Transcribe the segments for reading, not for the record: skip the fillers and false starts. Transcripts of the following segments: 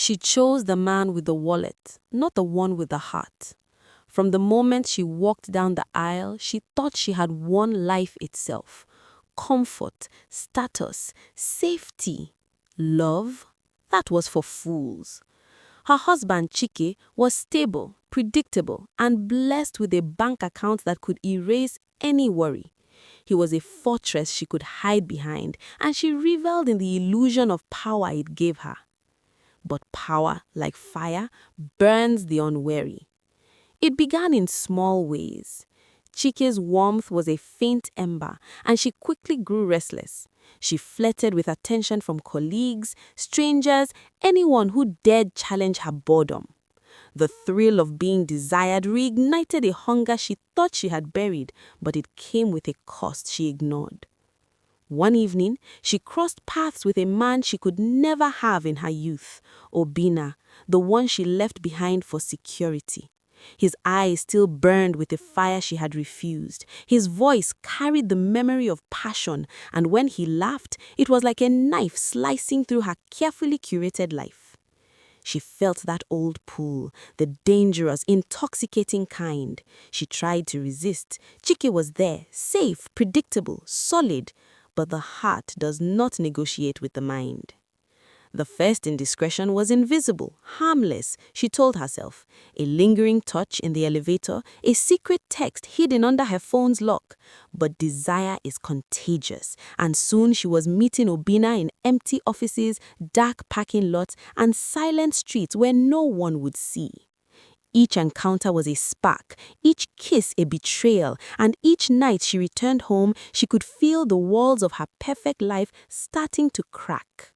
She chose the man with the wallet, not the one with the heart. From the moment she walked down the aisle, she thought she had won life itself. Comfort, status, safety, love, that was for fools. Her husband, Chike, was stable, predictable, and blessed with a bank account that could erase any worry. He was a fortress she could hide behind, and she reveled in the illusion of power it gave her. But power, like fire, burns the unwary. It began in small ways. Chike's warmth was a faint ember, and she quickly grew restless. She flirted with attention from colleagues, strangers, anyone who dared challenge her boredom. The thrill of being desired reignited a hunger she thought she had buried, but it came with a cost she ignored. One evening, she crossed paths with a man she could never have in her youth, Obinna, the one she left behind for security. His eyes still burned with the fire she had refused. His voice carried the memory of passion, and when he laughed, it was like a knife slicing through her carefully curated life. She felt that old pull, the dangerous, intoxicating kind. She tried to resist. Chike was there, safe, predictable, solid, but the heart does not negotiate with the mind. The first indiscretion was invisible, harmless, she told herself. A lingering touch in the elevator, a secret text hidden under her phone's lock. But desire is contagious, and soon she was meeting Obinna in empty offices, dark parking lots, and silent streets where no one would see. Each encounter was a spark, each kiss a betrayal, and each night she returned home, she could feel the walls of her perfect life starting to crack.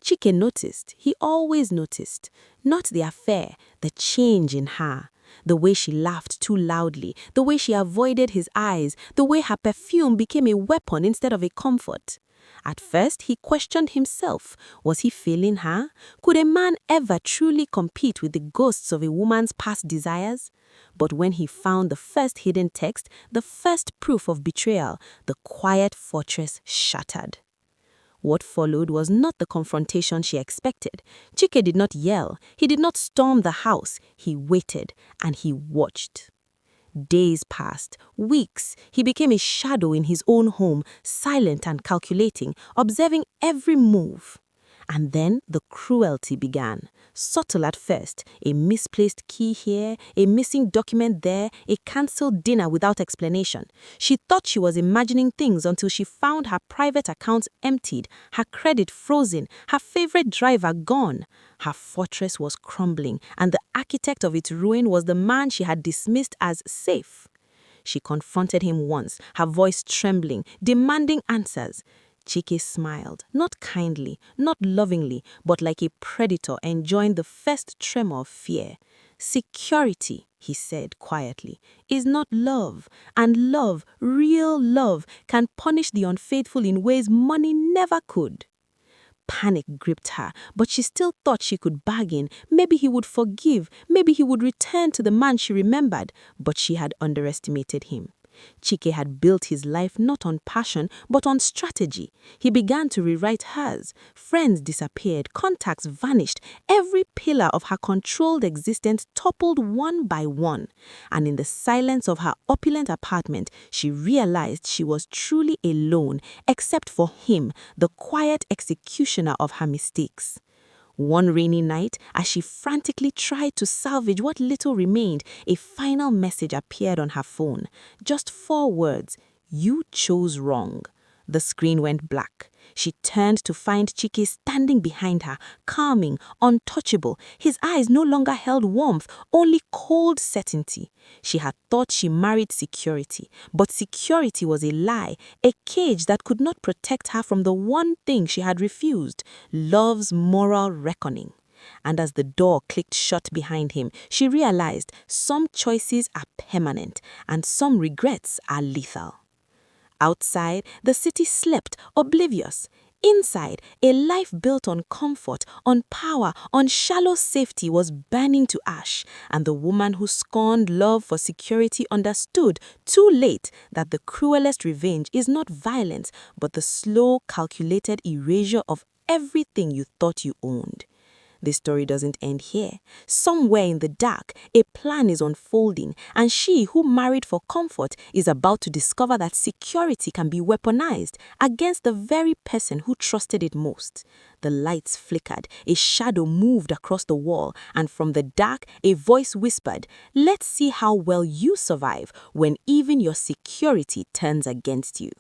Chike noticed, he always noticed, not the affair, the change in her. The way she laughed too loudly, the way she avoided his eyes, the way her perfume became a weapon instead of a comfort. At first, he questioned himself. Was he failing her? Could a man ever truly compete with the ghosts of a woman's past desires? But when he found the first hidden text, the first proof of betrayal, the quiet fortress shattered. What followed was not the confrontation she expected. Chike did not yell. He did not storm the house. He waited, and he watched. Days passed, weeks. He became a shadow in his own home, silent and calculating, observing every move. And then the cruelty began. Subtle at first, a misplaced key here, a missing document there, a cancelled dinner without explanation. She thought she was imagining things until she found her private accounts emptied, her credit frozen, her favorite driver gone. Her fortress was crumbling, and the architect of its ruin was the man she had dismissed as safe. She confronted him once, her voice trembling, demanding answers. Chike smiled, not kindly, not lovingly, but like a predator enjoying the first tremor of fear. Security, he said quietly, is not love, and love, real love, can punish the unfaithful in ways money never could. Panic gripped her, but she still thought she could bargain. Maybe he would forgive, maybe he would return to the man she remembered, but she had underestimated him. Chike had built his life not on passion, but on strategy. He began to rewrite hers. Friends disappeared, contacts vanished. Every pillar of her controlled existence toppled one by one. And in the silence of her opulent apartment, she realized she was truly alone, except for him, the quiet executioner of her mistakes. One rainy night, as she frantically tried to salvage what little remained, a final message appeared on her phone. Just 4 words: "You chose wrong." The screen went black. She turned to find Chike standing behind her, calming, untouchable. His eyes no longer held warmth, only cold certainty. She had thought she married security, but security was a lie, a cage that could not protect her from the one thing she had refused: love's moral reckoning. And as the door clicked shut behind him, she realized some choices are permanent and some regrets are lethal. Outside, the city slept, oblivious. Inside, a life built on comfort, on power, on shallow safety was burning to ash, and the woman who scorned love for security understood, too late, that the cruelest revenge is not violence, but the slow, calculated erasure of everything you thought you owned. This story doesn't end here. Somewhere in the dark, a plan is unfolding, and she who married for comfort is about to discover that security can be weaponized against the very person who trusted it most. The lights flickered, a shadow moved across the wall, and from the dark, a voice whispered, "Let's see how well you survive when even your security turns against you."